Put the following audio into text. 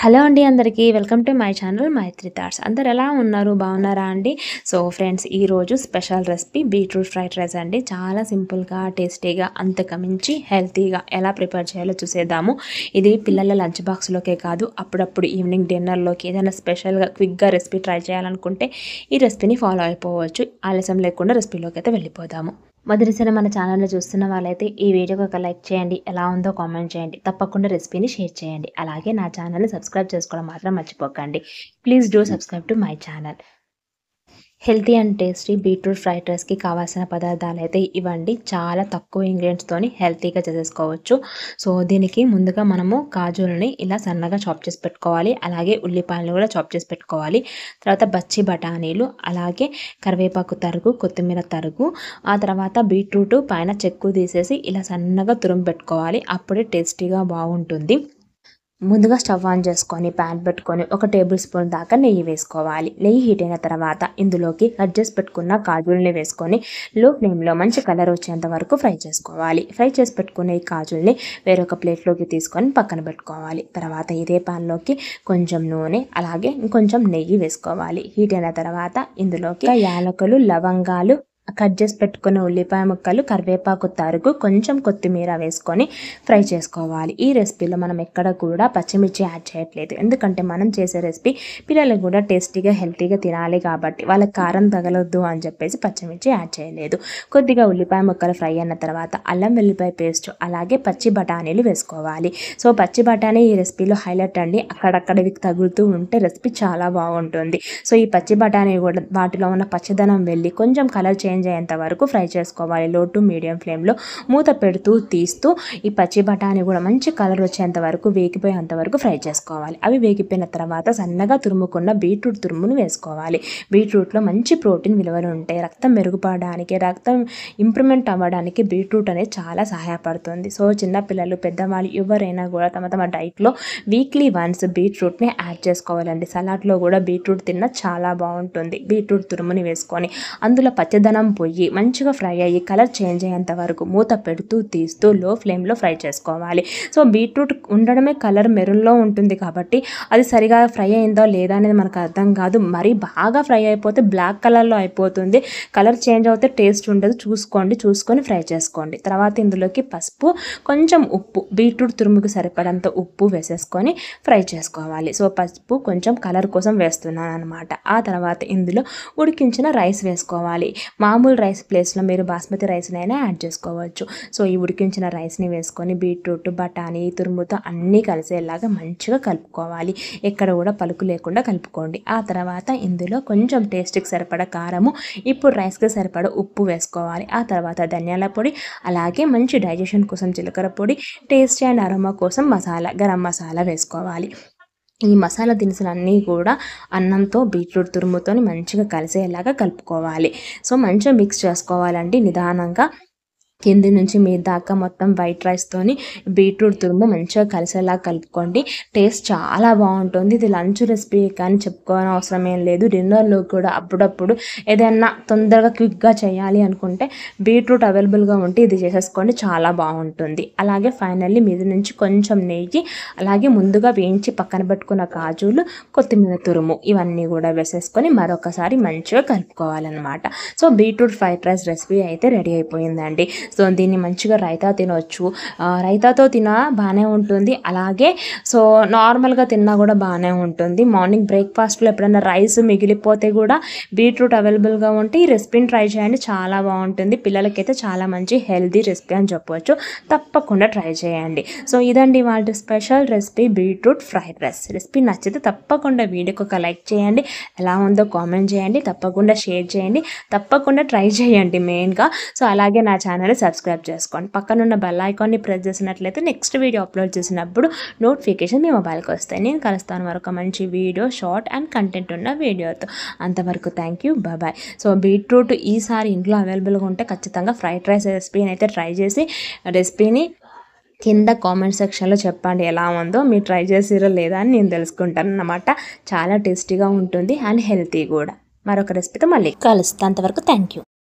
Hello అండి అందరికీ welcome to my channel Maitri thoughts. అందరు ఎలా ఉన్నారు, బాగున్నారా అండి? సో ఫ్రెండ్స్, ఈరోజు special recipe beetroot fried rice అండి. చాలా సింపుల్గా, టేస్టీగా, అంతకమించి హెల్తీగా ఎలా ప్రిపేర్ చేయాలో చూసేద్దాము. ఇది పిల్లల లంచ్ బాక్స్లోకే కాదు, అప్పుడప్పుడు ఈవినింగ్ డిన్నర్లోకి ఏదైనా స్పెషల్గా క్విక్గా రెసిపీ ట్రై చేయాలనుకుంటే ఈ రెసిపీని ఫాలో అయిపోవచ్చు. ఆలస్యం లేకుండా రెసిపీలోకి అయితే వెళ్ళిపోదాము. మొదటిసారి మన ఛానల్ని చూస్తున్న వాళ్ళైతే ఈ వీడియోకి ఒక లైక్ చేయండి, ఎలా ఉందో కామెంట్ చేయండి, తప్పకుండా రెసిపీని షేర్ చేయండి. అలాగే నా ఛానల్ని సబ్స్క్రైబ్ చేసుకోవడం మాత్రం మర్చిపోకండి. Please do subscribe to my channel. Healthy and tasty beetroot fried రైస్కి కావాల్సిన పదార్థాలు అయితే ఇవ్వండి. చాలా తక్కువ ఇంగ్రీడియంట్స్తోని హెల్తీగా చేసేసుకోవచ్చు. సో దీనికి ముందుగా మనము కాజుల్ని ఇలా సన్నగా చాప్ చేసి పెట్టుకోవాలి. అలాగే ఉల్లిపాయలు కూడా చాప్ చేసి పెట్టుకోవాలి. తర్వాత బచ్చి బఠానీలు, అలాగే కరివేపాకు తరుగు, కొత్తిమీర తరుగు, ఆ తర్వాత బీట్రూట్ పైన చెక్కు తీసేసి ఇలా సన్నగా తురుము పెట్టుకోవాలి. అప్పుడే టేస్టీగా బాగుంటుంది. ముందుగా స్టవ్ ఆన్ చేసుకొని ప్యాన్ పెట్టుకొని 1 టేబుల్ స్పూన్ దాకా నెయ్యి వేసుకోవాలి. నెయ్యి హీట్ అయిన తర్వాత ఇందులోకి కట్ చేసి పెట్టుకున్న కాజుల్ని వేసుకొని లో ఫ్లేమ్లో మంచి కలర్ వచ్చేంత వరకు ఫ్రై చేసుకోవాలి. ఫ్రై చేసి పెట్టుకున్న ఈ కాజుల్ని వేరొక ప్లేట్లోకి తీసుకొని పక్కన పెట్టుకోవాలి. తర్వాత ఇదే ప్యాన్లోకి కొంచెం నూనె, అలాగే ఇంకొంచెం నెయ్యి వేసుకోవాలి. హీట్ అయిన తర్వాత ఇందులోకి యాలకులు, లవంగాలు, కట్ చేసి పెట్టుకున్న ఉల్లిపాయ ముక్కలు, కరివేపాకు తరుగు, కొంచెం కొత్తిమీర వేసుకొని ఫ్రై చేసుకోవాలి. ఈ రెసిపీలో మనం ఎక్కడ కూడా పచ్చిమిర్చి యాడ్ చేయట్లేదు, ఎందుకంటే మనం చేసే రెసిపీ పిల్లలకు కూడా టేస్టీగా హెల్తీగా తినాలి కాబట్టి వాళ్ళకి కారం తగలొద్దు అని చెప్పేసి పచ్చిమిర్చి యాడ్ చేయలేదు. కొద్దిగా ఉల్లిపాయ ముక్కలు ఫ్రై అయిన తర్వాత అల్లం వెల్లిపాయ పేస్ట్, అలాగే పచ్చి బఠానీలు వేసుకోవాలి. సో పచ్చి బఠానీ ఈ రెసిపీలో హైలైట్ అండి. అక్కడక్కడవి తగులుతూ ఉంటే రెసిపీ చాలా బాగుంటుంది. సో ఈ పచ్చి బఠానీ కూడా వాటిలో ఉన్న పచ్చదనం వెళ్ళి కొంచెం కలర్ చేంజ్ అయ్యేంత వరకు ఫ్రై చేసుకోవాలి. లో టు మీడియం ఫ్లేమ్లో మూత పెడుతూ తీస్తూ ఈ పచ్చి బఠానీ కూడా మంచి కలర్ వచ్చేంత వరకు, వేగిపోయేంత వరకు ఫ్రై చేసుకోవాలి. అవి వేగిపోయిన తర్వాత సన్నగా తురుముకున్న బీట్రూట్ తురుమును వేసుకోవాలి. బీట్రూట్లో మంచి ప్రోటీన్ విలువలు ఉంటాయి. రక్తం మెరుగుపడడానికి, రక్తం ఇంప్రూవ్మెంట్ అవ్వడానికి బీట్రూట్ అనేది చాలా సహాయపడుతుంది. సో చిన్నపిల్లలు, పెద్దవాళ్ళు ఎవరైనా కూడా తమ తమ డైట్లో వీక్లీ వన్స్ బీట్రూట్ని యాడ్ చేసుకోవాలండి. సలాడ్లో కూడా బీట్రూట్ తిన్న చాలా బాగుంటుంది. బీట్రూట్ తురుముని వేసుకొని అందులో పచ్చదనం పోయి మంచిగా ఫ్రై అయ్యి కలర్ చేంజ్ అయ్యేంత వరకు మూత పెడుతూ తీస్తూ లో ఫ్లేమ్లో ఫ్రై చేసుకోవాలి. సో బీట్రూట్ ఉండడమే కలర్ మెరూన్లో ఉంటుంది కాబట్టి అది సరిగా ఫ్రై అయిందో లేదా అనేది మనకు అర్థం కాదు. మరీ బాగా ఫ్రై అయిపోతే బ్లాక్ కలర్లో అయిపోతుంది. కలర్ చేంజ్ అవుతే టేస్ట్ ఉండదు. చూసుకొని ఫ్రై చేసుకోండి. తర్వాత ఇందులోకి పసుపు, కొంచెం ఉప్పు, బీట్రూట్ తురుముకి సరిపడంత ఉప్పు వేసేసుకొని ఫ్రై చేసుకోవాలి. సో పసుపు కొంచెం కలర్ కోసం వేస్తున్నాను అనమాట. ఆ తర్వాత ఇందులో ఉడికించిన రైస్ వేసుకోవాలి. మామూలు రైస్ ప్లేస్లో మీరు బాస్మతి రైస్నైనా యాడ్ చేసుకోవచ్చు. సో ఈ ఉడికించిన రైస్ని వేసుకొని బీట్రూట్, బఠానీ తురుముతో అన్నీ కలిసేలాగా మంచిగా కలుపుకోవాలి. ఎక్కడ కూడా పలుకు లేకుండా కలుపుకోండి. ఆ తర్వాత ఇందులో కొంచెం టేస్ట్కి సరిపడా కారము, ఇప్పుడు రైస్కి సరిపడా ఉప్పు వేసుకోవాలి. ఆ తర్వాత ధనియాల పొడి, అలాగే మంచి డైజెషన్ కోసం జీలకర్ర పొడి, టేస్ట్ అండ్ అరోమా కోసం మసాలా, గరం మసాలా వేసుకోవాలి. ఈ మసాలా దినుసులన్నీ కూడా అన్నంతో బీట్రూట్ తురుముతో మంచిగా కలిసేలాగా కలుపుకోవాలి. సో మంచిగా మిక్స్ చేసుకోవాలండి నిదానంగా. కింది నుంచి మీ దాకా మొత్తం వైట్ రైస్తోని బీట్రూట్ తురుము మంచిగా కలిసేలా కలుపుకోండి. టేస్ట్ చాలా బాగుంటుంది. ఇది లంచ్ రెసిపీ కానీ చెప్పుకోవాలని అవసరం ఏం లేదు. డిన్నర్లో కూడా అప్పుడప్పుడు ఏదైనా తొందరగా క్విక్గా చేయాలి అనుకుంటే బీట్రూట్ అవైలబుల్గా ఉంటే ఇది చేసేసుకోండి, చాలా బాగుంటుంది. అలాగే ఫైనల్లీ మీద నుంచి కొంచెం నెయ్యి, అలాగే ముందుగా వేయించి పక్కన పెట్టుకున్న కాజులు, కొత్తిమీర తురుము ఇవన్నీ కూడా వేసేసుకొని మరొకసారి మంచిగా కలుపుకోవాలన్నమాట. So beetroot fried rice recipe అయితే రెడీ అయిపోయిందండి. సో దీన్ని మంచిగా రైతా తినవచ్చు. రైతాతో తిన్నా బాగానే ఉంటుంది, అలాగే సో నార్మల్గా తిన్నా కూడా బాగానే ఉంటుంది. మార్నింగ్ బ్రేక్ఫాస్ట్లో ఎప్పుడైనా రైస్ మిగిలిపోతే కూడా బీట్రూట్ అవైలబుల్గా ఉంటే ఈ రెసిపీని ట్రై చేయండి, చాలా బాగుంటుంది. పిల్లలకైతే చాలా మంచి హెల్తీ రెసిపీ అని చెప్పవచ్చు. తప్పకుండా ట్రై చేయండి. సో ఇదండి వాళ్ళ special recipe beetroot fried rice. Recipe నచ్చితే తప్పకుండా వీడియోకి ఒక లైక్ చేయండి, ఎలా ఉందో కామెంట్ చేయండి, తప్పకుండా షేర్ చేయండి, తప్పకుండా ట్రై చేయండి మెయిన్గా. సో అలాగే నా ఛానల్ సబ్స్క్రైబ్ చేసుకోండి. పక్కనున్న బెల్ ఐకాన్ని ప్రెస్ చేసినట్లయితే నెక్స్ట్ వీడియో అప్లోడ్ చేసినప్పుడు నోటిఫికేషన్ మీ మొబైల్కి వస్తాయి. నేను కలుస్తాను మరొక మంచి వీడియో, షార్ట్ అండ్ కంటెంట్ ఉన్న వీడియోతో. అంతవరకు thank you, bye. So beetroot ఈసారి ఇంట్లో అవైలబుల్గా ఉంటే ఖచ్చితంగా ఫ్రైడ్ రైస్ రెసిపీని అయితే ట్రై చేసి రెసిపీని కింద కామెంట్ సెక్షన్లో చెప్పండి ఎలా ఉందో, మీరు ట్రై చేసిరో లేదా అని నేను తెలుసుకుంటాను అన్నమాట. చాలా టేస్టీగా ఉంటుంది అండ్ హెల్తీ కూడా. మరొక రెసిపీతో మళ్ళీ కలుస్తాను. అంతవరకు థ్యాంక్ యూ.